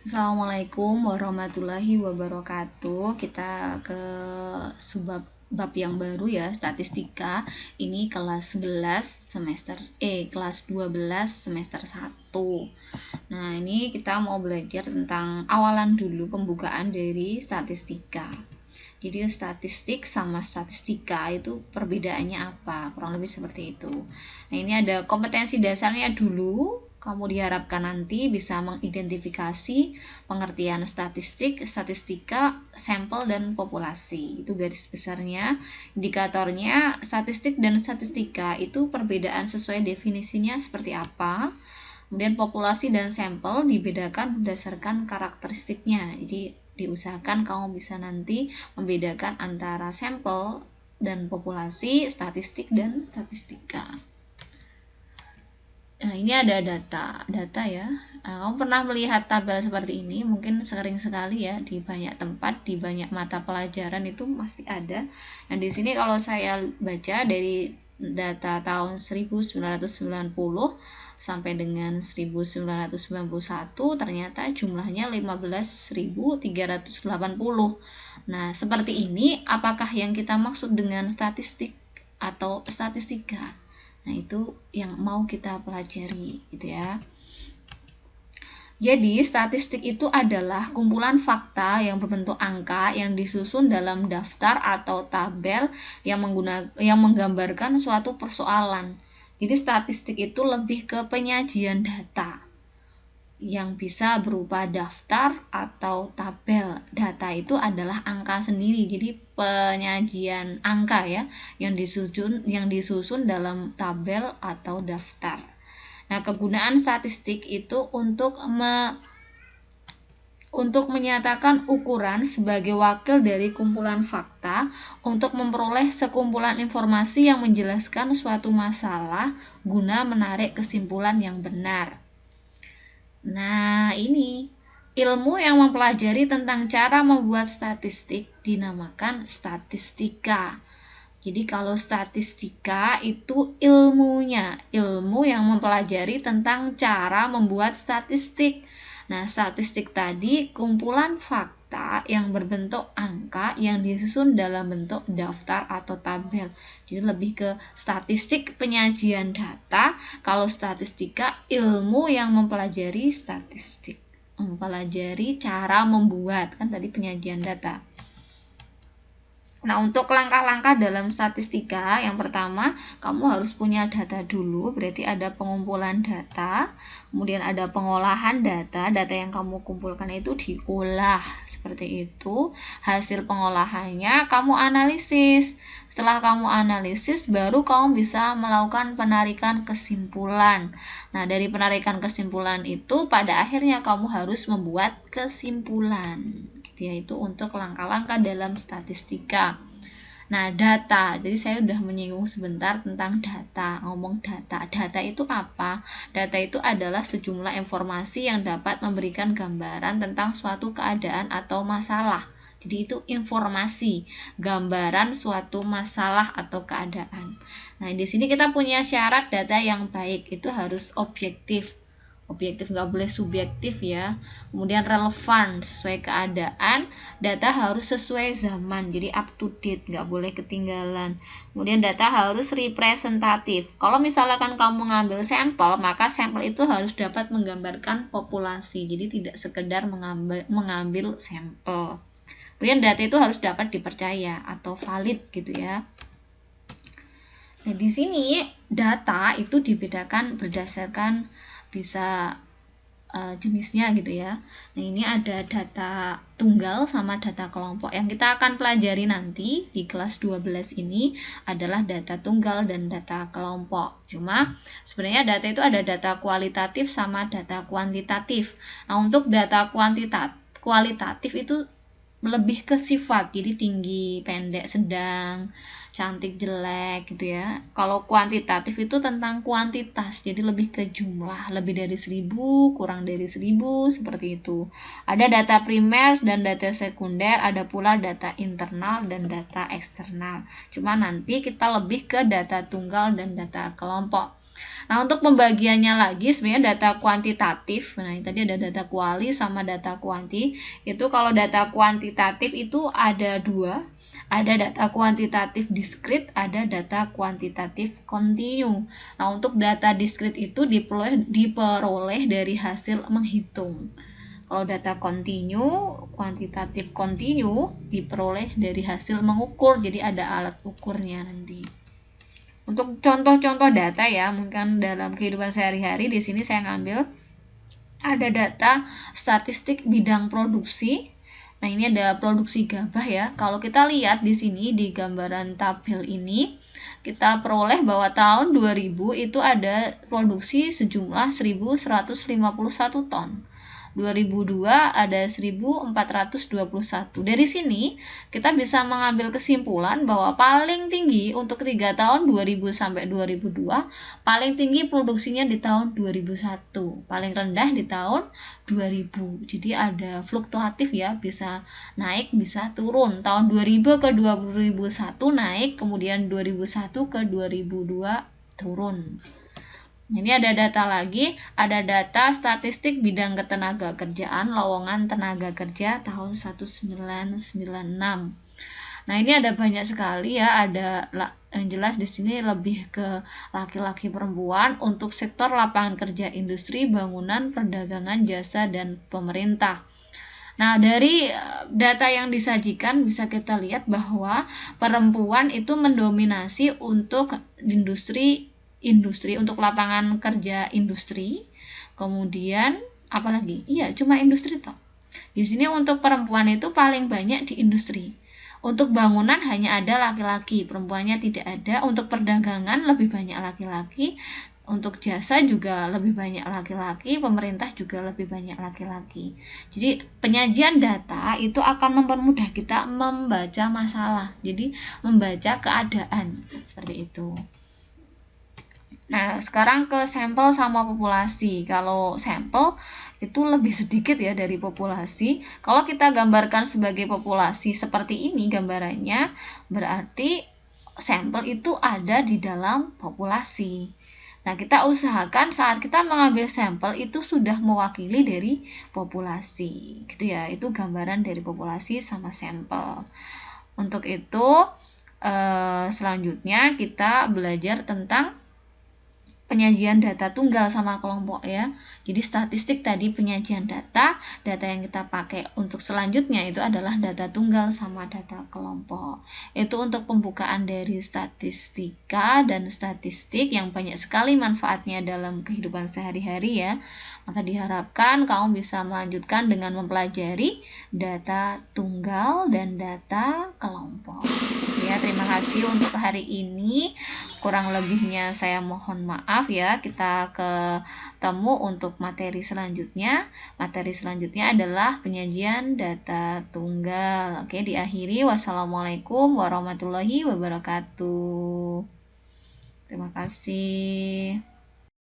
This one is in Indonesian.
Assalamualaikum warahmatullahi wabarakatuh. Kita ke bab yang baru ya, statistika. Ini kelas 11 kelas 12 semester 1. Nah, ini kita mau belajar tentang awalan dulu, pembukaan dari statistika. Jadi statistik sama statistika itu perbedaannya apa? Kurang lebih seperti itu. Nah, ini ada kompetensi dasarnya dulu. Kamu diharapkan nanti bisa mengidentifikasi pengertian statistik, statistika, sampel, dan populasi. Itu garis besarnya. Indikatornya statistik dan statistika itu perbedaan sesuai definisinya seperti apa. Kemudian populasi dan sampel dibedakan berdasarkan karakteristiknya. Jadi diusahakan kamu bisa nanti membedakan antara sampel dan populasi, statistik dan statistika. Nah, ini ada data ya. Nah, kamu pernah melihat tabel seperti ini, mungkin sering sekali ya di banyak tempat, di banyak mata pelajaran itu pasti ada. Nah, di sini kalau saya baca dari data tahun 1990 sampai dengan 1991 ternyata jumlahnya 15.380. Nah, seperti ini apakah yang kita maksud dengan statistik atau statistika? Nah, itu yang mau kita pelajari gitu ya. Jadi, statistik itu adalah kumpulan fakta yang berbentuk angka yang disusun dalam daftar atau tabel yang menggambarkan suatu persoalan. Jadi, statistik itu lebih ke penyajian data yang bisa berupa daftar atau tabel. Data itu adalah angka sendiri. Jadi penyajian angka ya yang disusun dalam tabel atau daftar. Nah, kegunaan statistik itu untuk menyatakan ukuran sebagai wakil dari kumpulan fakta untuk memperoleh sekumpulan informasi yang menjelaskan suatu masalah guna menarik kesimpulan yang benar. Nah, ini ilmu yang mempelajari tentang cara membuat statistik dinamakan statistika. Jadi kalau statistika itu ilmu yang mempelajari tentang cara membuat statistik. Nah, statistik tadi kumpulan fakta yang berbentuk angka yang disusun dalam bentuk daftar atau tabel. Jadi lebih ke statistik penyajian data, kalau statistika ilmu yang mempelajari statistik, mempelajari cara membuat, kan tadi penyajian data. Nah, untuk langkah-langkah dalam statistika, yang pertama, kamu harus punya data dulu, berarti ada pengumpulan data, kemudian ada pengolahan data yang kamu kumpulkan itu diolah, seperti itu. Hasil pengolahannya kamu analisis. Setelah kamu analisis, baru kamu bisa melakukan penarikan kesimpulan. Nah, dari penarikan kesimpulan itu, pada akhirnya kamu harus membuat kesimpulan. Yaitu untuk langkah-langkah dalam statistika. Nah, data. Jadi saya sudah menyinggung sebentar tentang data. Ngomong data. Data itu apa? Data itu adalah sejumlah informasi yang dapat memberikan gambaran tentang suatu keadaan atau masalah. Jadi itu informasi, gambaran suatu masalah atau keadaan. Nah, di sini kita punya syarat data yang baik, itu harus objektif. Objektif, nggak boleh subjektif ya. Kemudian relevan, sesuai keadaan. Data harus sesuai zaman, jadi up to date, nggak boleh ketinggalan. Kemudian data harus representatif. Kalau misalkan kamu ngambil sampel, maka sampel itu harus dapat menggambarkan populasi, jadi tidak sekedar mengambil sampel. Kemudian data itu harus dapat dipercaya atau valid gitu ya. Nah, di sini data itu dibedakan berdasarkan bisa jenisnya gitu ya. Nah, ini ada data tunggal sama data kelompok. Yang kita akan pelajari nanti di kelas 12 ini adalah data tunggal dan data kelompok. Cuma sebenarnya data itu ada data kualitatif sama data kuantitatif. Nah, untuk data kualitatif itu lebih ke sifat, jadi tinggi, pendek, sedang, cantik, jelek gitu ya. Kalau kuantitatif itu tentang kuantitas, jadi lebih ke jumlah, lebih dari 1000, kurang dari 1000, seperti itu. Ada data primer dan data sekunder, ada pula data internal dan data eksternal. Cuma nanti kita lebih ke data tunggal dan data kelompok. Nah, untuk pembagiannya lagi sebenarnya data kuantitatif. Nah, ini tadi ada data kuali sama data kuanti. Itu kalau data kuantitatif itu ada dua. Ada data kuantitatif diskrit, ada data kuantitatif kontinu. Nah, untuk data diskrit itu diperoleh dari hasil menghitung. Kalau data kuantitatif kontinu diperoleh dari hasil mengukur, jadi ada alat ukurnya nanti. Untuk contoh-contoh data ya, mungkin dalam kehidupan sehari-hari di sini saya ngambil ada data statistik bidang produksi. Nah, ini ada produksi gabah ya. Kalau kita lihat di sini di gambaran tabel ini, kita peroleh bahwa tahun 2000 itu ada produksi sejumlah 1151 ton. 2002 ada 1421. Dari sini kita bisa mengambil kesimpulan bahwa paling tinggi untuk 3 tahun 2000 sampai 2002, paling tinggi produksinya di tahun 2001, paling rendah di tahun 2000. Jadi ada fluktuatif ya, bisa naik bisa turun. Tahun 2000 ke 2001 naik, kemudian 2001 ke 2002 turun. Ini ada data lagi, ada data statistik bidang ketenagakerjaan lowongan tenaga kerja tahun 1996. Nah, ini ada banyak sekali ya, ada yang jelas di sini lebih ke laki-laki perempuan untuk sektor lapangan kerja industri, bangunan, perdagangan, jasa, dan pemerintah. Nah, dari data yang disajikan bisa kita lihat bahwa perempuan itu mendominasi untuk industri untuk lapangan kerja industri. Kemudian apalagi? Iya, cuma industri toh. Di sini untuk perempuan itu paling banyak di industri. Untuk bangunan hanya ada laki-laki, perempuannya tidak ada. Untuk perdagangan lebih banyak laki-laki. Untuk jasa juga lebih banyak laki-laki, pemerintah juga lebih banyak laki-laki. Jadi penyajian data itu akan mempermudah kita membaca masalah. Jadi membaca keadaan seperti itu. Nah, sekarang ke sampel sama populasi. Kalau sampel itu lebih sedikit ya dari populasi. Kalau kita gambarkan sebagai populasi seperti ini gambarannya, berarti sampel itu ada di dalam populasi. Nah, kita usahakan saat kita mengambil sampel itu sudah mewakili dari populasi. Gitu ya, itu gambaran dari populasi sama sampel. Untuk itu, selanjutnya kita belajar tentang penyajian data tunggal sama kelompok ya. Jadi statistik tadi penyajian data yang kita pakai untuk selanjutnya itu adalah data tunggal sama data kelompok. Itu untuk pembukaan dari statistika dan statistik yang banyak sekali manfaatnya dalam kehidupan sehari-hari ya. Maka diharapkan kamu bisa melanjutkan dengan mempelajari data tunggal dan data kelompok. Ya, terima kasih untuk hari ini. Kurang lebihnya saya mohon maaf ya. Kita ketemu untuk materi selanjutnya. Materi selanjutnya adalah penyajian data tunggal. Oke, diakhiri. Wassalamualaikum warahmatullahi wabarakatuh. Terima kasih.